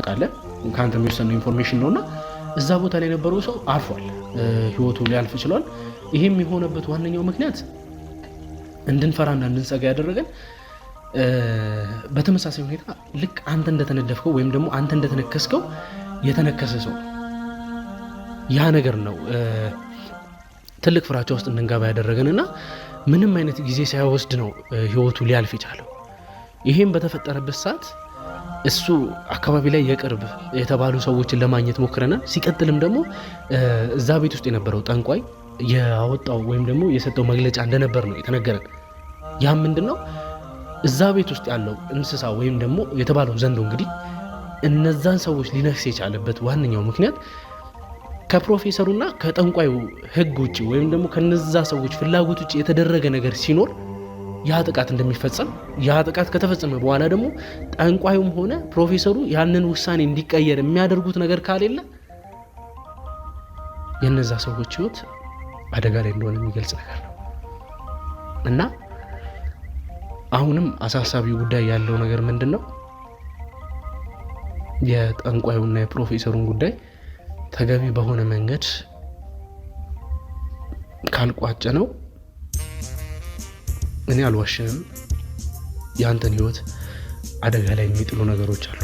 ታውቃለህ ካንተ የሚወሰነው ኢንፎርሜሽን ነውና እዛ ቦታ ላይ የነበረው ሰው አርፏል ህይወቱ ሊያልፍ ይችላል ይሄም የሆነበት ዋነኛው ምክንያት እንድንፈራና እንድንሰጋ ያደረገን በተመሳሳይ ሁኔታ ልክ አንተ እንደተነደፍከው ወይም ደግሞ አንተ እንደተነከስከው የተነከሰ ሰው ያ ነገር ነው ትልቅ ፍራቻ ውስጥ እንድንገባ ያደረገንና ምንም አይነት ጊዜ ሳይወስድ ነው ህይወቱ ሊያልፍ ይችላል ይሄም በተፈጠረበት ሰዓት እሱ አካባቢ ላይ የቅርብ የተባሉ ሰዎችን ለማግኘት ሞክረናል ሲቀጥልም ደግሞ እዛ ቤት ውስጥ የነበረው ጠንቋይ ያወጣው ወይም ደግሞ የሰጠው መግለጫ እንደነበር ነው የተነገረን ያ ምንድነው እዛ ቤት ውስጥ ያለው እንስሳ ወይም ደግሞ የተባለው ዘንዶ እንግዲህ እነዛን ሰዎች ሊነክስ የቻለበት ዋነኛው ምክንያት ከፕሮፌሰሩና ከጠንቋዩ ህግ ውጪ ወይም ደግሞ ከነዛ ሰዎች ፍላጎት ውጪ የተደረገ ነገር ሲኖር ያ ጥቃት እንደሚፈጸም ያ ጥቃት ከተፈጸመ በኋላ ደግሞ ጠንቋዩም ሆነ ፕሮፌሰሩ ያንን ውሳኔ እንዲቀየር የሚያደርጉት ነገር ካሌለ የነዛ ሰዎች ህይወት አደጋ ላይ እንደሆነ የሚገልጽ ነገር ነው እና አሁንም አሳሳቢ ጉዳይ ያለው ነገር ምንድነው የጠንቋዩና የፕሮፌሰሩን ጉዳይ ተገቢ በሆነ መንገድ ካልቋጨ ነው እኔ አልዋሽም ያንተን ህይወት አደጋ ላይ የሚጥሉ ነገሮች አሉ